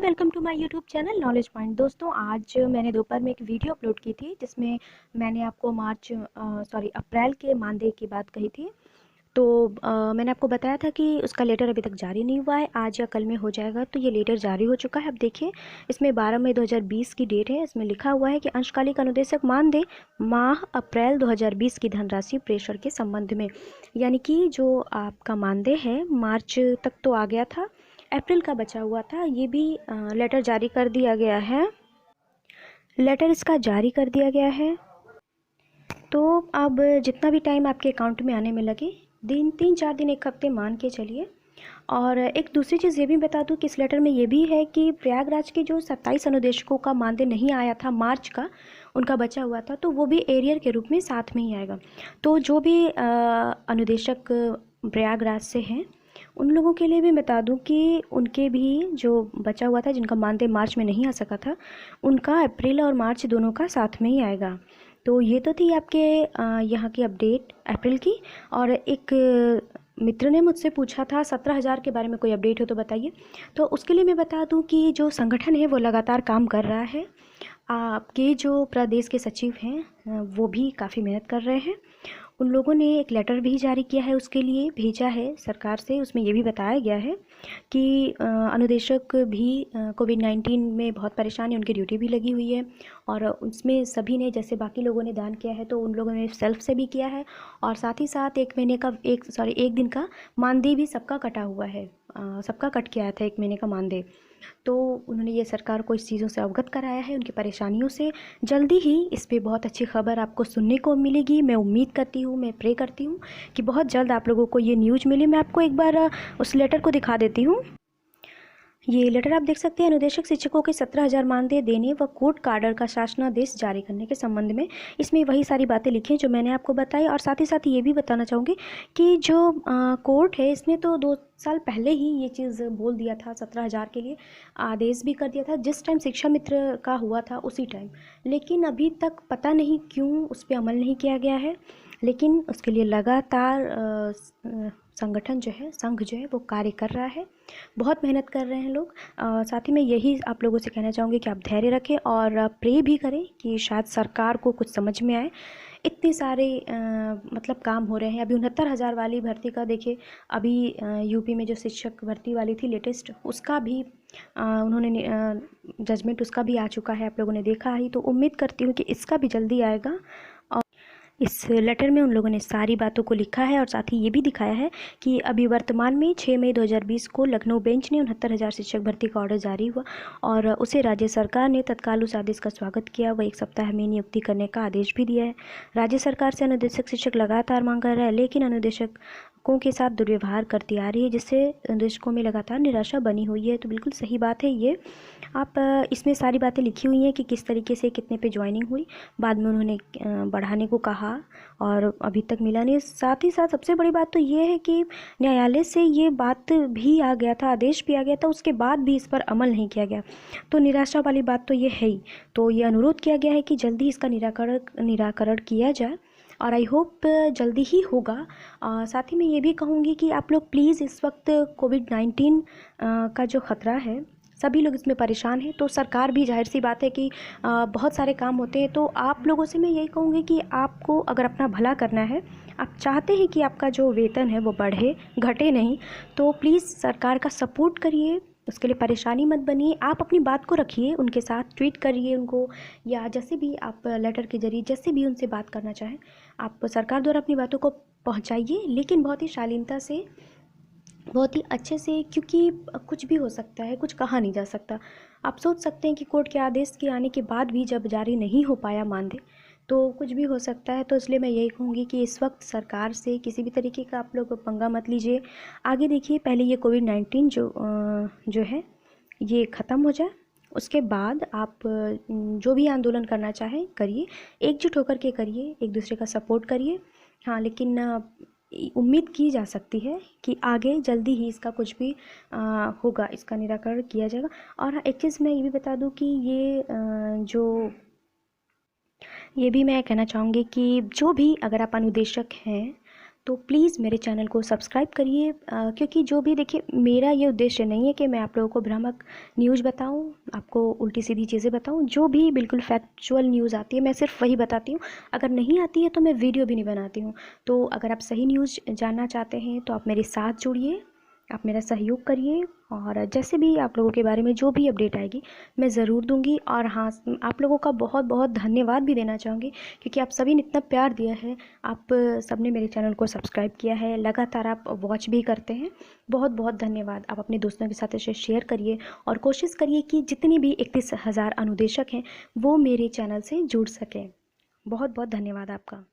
Welcome to my YouTube channel knowledge point. दोस्तों, आज मैंने दोपहर में एक वीडियो अपलोड की थी जिसमें मैंने आपको अप्रैल के मानदेय की बात कही थी। तो मैंने आपको बताया था कि उसका लेटर अभी तक जारी नहीं हुआ है, आज या कल में हो जाएगा। तो ये लेटर जारी हो चुका है। अब देखिए, इसमें 12 मई 2020 की डेट है। इसमें लिखा हुआ है कि अंशकालिक अनुदेशक मानदेय माह अप्रैल 2020 की धनराशि प्रेषण के संबंध में, यानी कि जो आपका मानदेय है मार्च तक तो आ गया था, अप्रैल का बचा हुआ था, ये भी लेटर जारी कर दिया गया है। लेटर इसका जारी कर दिया गया है। तो अब जितना भी टाइम आपके अकाउंट में आने में लगे, 3-4 दिन, 1 हफ्ते मान के चलिए। और एक दूसरी चीज़ ये भी बता दूं कि इस लेटर में ये भी है कि प्रयागराज के जो 27 अनुदेशकों का मानदेय नहीं आया था मार्च का, उनका बचा हुआ था, तो वो भी एरियर के रूप में साथ में ही आएगा। तो जो भी अनुदेशक प्रयागराज से हैं, उन लोगों के लिए भी बता दूं कि उनके भी जो बचा हुआ था, जिनका मानदेय मार्च में नहीं आ सका था, उनका अप्रैल और मार्च दोनों का साथ में ही आएगा। तो ये तो थी आपके यहाँ की अपडेट अप्रैल की। और एक मित्र ने मुझसे पूछा था 17,000 के बारे में कोई अपडेट हो तो बताइए। तो उसके लिए मैं बता दूं कि जो संगठन है वो लगातार काम कर रहा है। आपके जो प्रदेश के सचिव हैं वो भी काफ़ी मेहनत कर रहे हैं। उन लोगों ने एक लेटर भी जारी किया है, उसके लिए भेजा है सरकार से। उसमें ये भी बताया गया है कि अनुदेशक भी कोविड-19 में बहुत परेशान है, उनकी ड्यूटी भी लगी हुई है। और उसमें सभी ने, जैसे बाकी लोगों ने दान किया है, तो उन लोगों ने सेल्फ से भी किया है। और साथ ही साथ एक दिन का मानदेय भी सबका कटा हुआ है, सबका कट के आया था 1 महीने का मानदेय। तो उन्होंने ये सरकार को इस चीज़ों से अवगत कराया है, उनकी परेशानियों से। जल्दी ही इस पे बहुत अच्छी खबर आपको सुनने को मिलेगी। मैं उम्मीद करती हूँ, मैं प्रे करती हूँ कि बहुत जल्द आप लोगों को ये न्यूज़ मिले। मैं आपको एक बार उस लेटर को दिखा देती हूँ। ये लेटर आप देख सकते हैं, अनुदेशक शिक्षकों के 17,000 मानदेय देने व कोर्ट कार्डर का शासनादेश जारी करने के संबंध में। इसमें वही सारी बातें लिखी हैं जो मैंने आपको बताई। और साथ ही साथ ये भी बताना चाहूँगी कि जो कोर्ट है, इसने तो 2 साल पहले ही ये चीज़ बोल दिया था, 17,000 के लिए आदेश भी कर दिया था, जिस टाइम शिक्षा मित्र का हुआ था उसी टाइम। लेकिन अभी तक पता नहीं क्यों उस पर अमल नहीं किया गया है। लेकिन उसके लिए लगातार संगठन जो है, संघ जो है, वो कार्य कर रहा है। बहुत मेहनत कर रहे हैं लोग। साथ ही मैं यही आप लोगों से कहना चाहूँगी कि आप धैर्य रखें और प्रे भी करें कि शायद सरकार को कुछ समझ में आए। इतने सारे मतलब काम हो रहे हैं। अभी 69,000 वाली भर्ती का देखिए, अभी यूपी में जो शिक्षक भर्ती वाली थी लेटेस्ट, उसका भी उन्होंने जजमेंट उसका भी आ चुका है, आप लोगों ने देखा ही। तो उम्मीद करती हूँ कि इसका भी जल्दी आएगा। इस लेटर में उन लोगों ने सारी बातों को लिखा है और साथ ही ये भी दिखाया है कि अभी वर्तमान में 6 मई 2020 को लखनऊ बेंच ने 69,000 शिक्षक भर्ती का ऑर्डर जारी हुआ और उसे राज्य सरकार ने तत्काल उस आदेश का स्वागत किया व 1 सप्ताह में नियुक्ति करने का आदेश भी दिया है। राज्य सरकार से अनुदेशक शिक्षक लगातार मांग कर रहा है, लेकिन अनुदेशकों के साथ दुर्व्यवहार करती आ रही है, जिससे अनुदेशकों में लगातार निराशा बनी हुई है। तो बिल्कुल सही बात है ये। आप इसमें सारी बातें लिखी हुई हैं कि किस तरीके से कितने पे ज्वाइनिंग हुई, बाद में उन्होंने बढ़ाने को कहा और अभी तक मिला नहीं। साथ ही साथ सबसे बड़ी बात तो ये है कि न्यायालय से ये बात भी आ गया था, आदेश भी आ गया था, उसके बाद भी इस पर अमल नहीं किया गया। तो निराशा वाली बात तो ये है ही। तो ये अनुरोध किया गया है कि जल्दी इसका निराकरण किया जाए और आई होप जल्दी ही होगा। साथ ही मैं ये भी कहूँगी कि आप लोग प्लीज़, इस वक्त कोविड-19 का जो ख़तरा है, सभी लोग इसमें परेशान हैं। तो सरकार भी, जाहिर सी बात है कि बहुत सारे काम होते हैं। तो आप लोगों से मैं यही कहूँगी कि आपको अगर अपना भला करना है, आप चाहते हैं कि आपका जो वेतन है वो बढ़े, घटे नहीं, तो प्लीज़ सरकार का सपोर्ट करिए, उसके लिए परेशानी मत बनिए। आप अपनी बात को रखिए, उनके साथ ट्वीट करिए उनको, या जैसे भी आप लेटर के जरिए जैसे भी उनसे बात करना चाहें, आप सरकार द्वारा अपनी बातों को पहुँचाइए, लेकिन बहुत ही शालीनता से, बहुत ही अच्छे से, क्योंकि कुछ भी हो सकता है, कुछ कहा नहीं जा सकता। आप सोच सकते हैं कि कोर्ट के आदेश के आने के बाद भी जब जारी नहीं हो पाया मानदेय, तो कुछ भी हो सकता है। तो इसलिए मैं यही कहूँगी कि इस वक्त सरकार से किसी भी तरीके का आप लोग पंगा मत लीजिए। आगे देखिए, पहले ये कोविड-19 जो है ये ख़त्म हो जाए, उसके बाद आप जो भी आंदोलन करना चाहें करिए, एकजुट होकर के करिए, एक दूसरे का सपोर्ट करिए। हाँ, लेकिन उम्मीद की जा सकती है कि आगे जल्दी ही इसका कुछ भी होगा, इसका निराकरण किया जाएगा। और हाँ, एक चीज़ मैं ये भी बता दूं कि ये भी मैं कहना चाहूँगी कि जो भी, अगर आप अनुदेशक हैं तो प्लीज़ मेरे चैनल को सब्सक्राइब करिए, क्योंकि जो भी देखिए, मेरा ये उद्देश्य नहीं है कि मैं आप लोगों को भ्रामक न्यूज़ बताऊं, आपको उल्टी सीधी चीज़ें बताऊं। जो भी बिल्कुल फैक्चुअल न्यूज़ आती है मैं सिर्फ वही बताती हूँ। अगर नहीं आती है तो मैं वीडियो भी नहीं बनाती हूँ। तो अगर आप सही न्यूज़ जानना चाहते हैं तो आप मेरे साथ जुड़िए, आप मेरा सहयोग करिए, और जैसे भी आप लोगों के बारे में जो भी अपडेट आएगी मैं ज़रूर दूंगी। और हाँ, आप लोगों का बहुत बहुत धन्यवाद भी देना चाहूँगी, क्योंकि आप सभी ने इतना प्यार दिया है। आप सबने मेरे चैनल को सब्सक्राइब किया है, लगातार आप वॉच भी करते हैं। बहुत बहुत धन्यवाद। आप अपने दोस्तों के साथ इसे शेयर करिए और कोशिश करिए कि जितनी भी 31,000 अनुदेशक हैं वो मेरे चैनल से जुड़ सकें। बहुत बहुत धन्यवाद आपका।